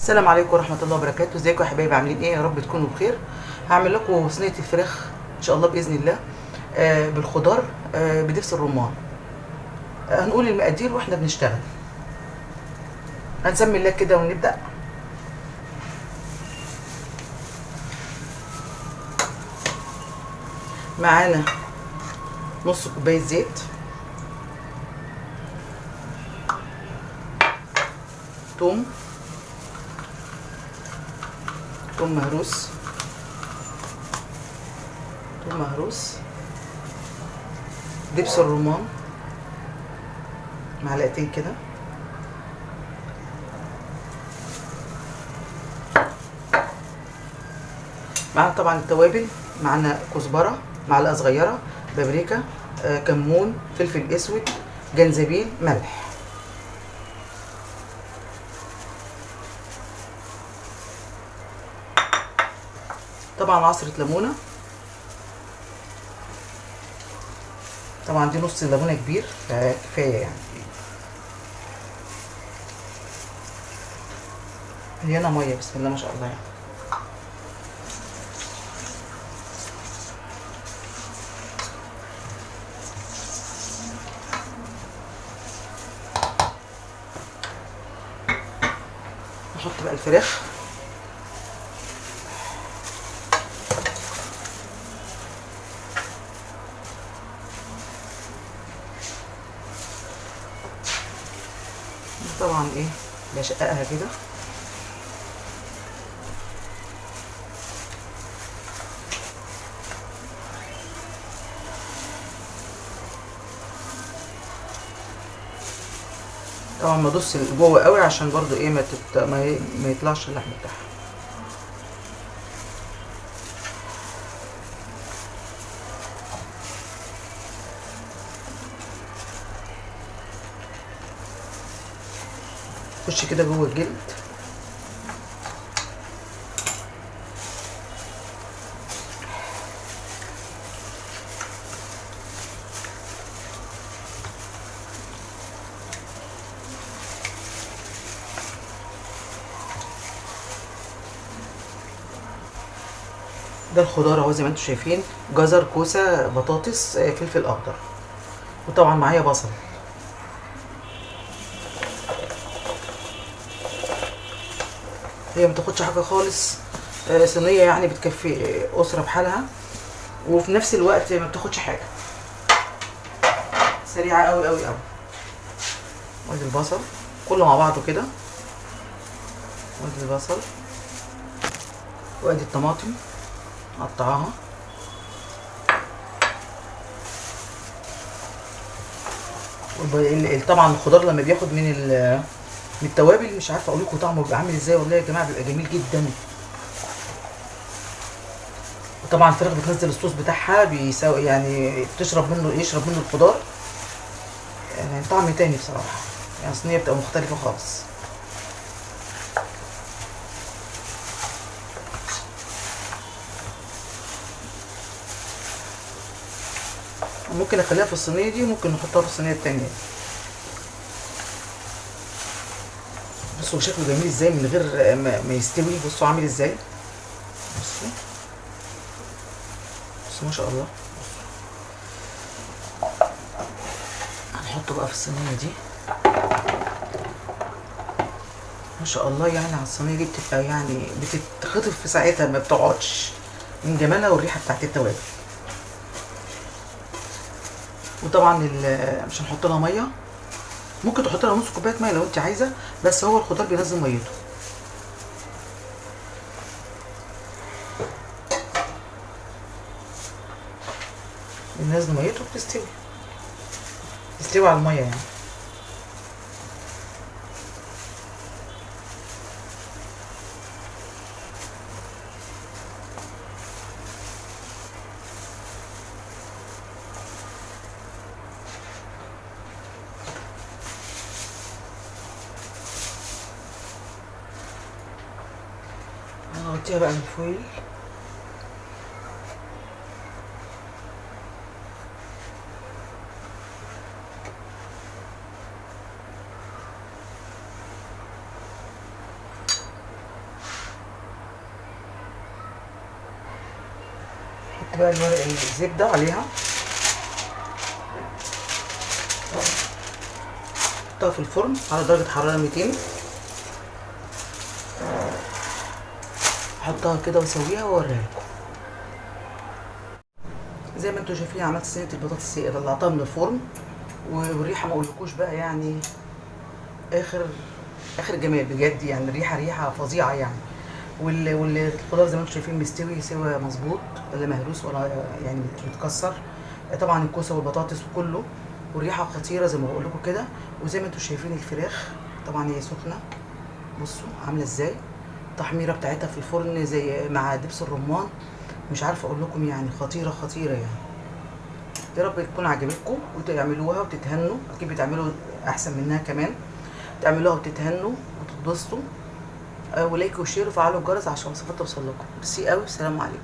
السلام عليكم ورحمه الله وبركاته. ازيكم يا حبايبي؟ عاملين ايه؟ يا رب تكونوا بخير. هعمل لكم صينيه الفراخ ان شاء الله باذن الله بالخضار بدبس الرمان. هنقول المقادير واحنا بنشتغل. هنسمي الله كده ونبدا. معانا نص كوبايه زيت، توم مهروس، دبس الرمان معلقتين كده، معانا طبعا التوابل. معانا كزبره معلقه صغيره، بابريكا، كمون، فلفل اسود، جنزبيل، ملح. طبعا عصره ليمونه. طبعا دي نص ليمونه كبير فكفايه يعني. مليانه ميه بسم الله ما شاء الله يعني. نحط بقى الفراخ. طبعا ايه بشققها كده. طبعا ما ادوس جوه قوي عشان برضو ايه ما يطلعش اللحم بتاعها. خش كده جوه الجلد. ده الخضار اهو زي ما انتم شايفين، جزر، كوسه، بطاطس، فلفل اخضر، وطبعا معايا بصل. هي ما تاخدش حاجه خالص، صينيه يعني بتكفي اسره بحالها، وفي نفس الوقت ما بتاخدش حاجه، سريعه قوي قوي قوي. وادي البصل كله مع بعضه كده، وادي البصل، وادي الطماطم قطعاها، طبعا الخضار لما بياخد من التوابل مش عارفه اقول لكم طعمه بيبقى عامل ازاي، والله يا جماعه بيبقى جميل جدا. وطبعا الفراخ بتنزل الصوص بتاعها بيساوي يعني يشرب منه الخضار، يعني طعم تاني بصراحه، يعني الصينيه بتبقى مختلفه خالص. ممكن اخليها في الصينيه دي، ممكن نحطها في الصينيه التانيه. بصوا شكله جميل ازاي من غير ما يستوي. بصوا عامل ازاي، بصوا ما شاء الله. هنحطه بقى في الصينيه دي ما شاء الله. يعني على الصينيه دي بتبقى يعني بتتخطف في ساعتها، ما بتقعدش من جمالها والريحه بتاعت التوابل. وطبعا مش هنحط لها ميه، ممكن تحط لها نص كوبايه ميه لو انت عايزه، بس هو الخضار بينزل ميته. بينزل ميته بتستوي على الميه يعني. هنغطيها بقى بالفويل. بقى الزبده عليها، احطها في الفرن على درجه حراره 200، احطها كده واسويها واوريها لكم. زي ما انتم شايفين عملت صينيه البطاطس، طلعتها من الفرن، والريحه ما اقولكوش بقى يعني اخر جمال بجد، يعني الريحه ريحه فظيعه يعني. والخضار زي ما انتم شايفين مستوي سوا مظبوط، لا مهروس ولا يعني متكسر. طبعا الكوسه والبطاطس وكله، والريحه خطيره زي ما بقول لكم كده. وزي ما انتم شايفين الفراخ طبعا هي سخنه، بصوا عامله ازاي التحميره بتاعتها في الفرن زي مع دبس الرمان، مش عارفه اقول لكم يعني خطيره خطيره يعني. يا رب تكون عجبتكم وتعملوها وتتهنوا، اكيد بتعملوا احسن منها كمان، تعملوها وتتهنوا وتتبسطوا. ولايك وشير وفعلوا الجرس عشان وصفات توصل لكم. ميرسي قوي، السلام عليكم.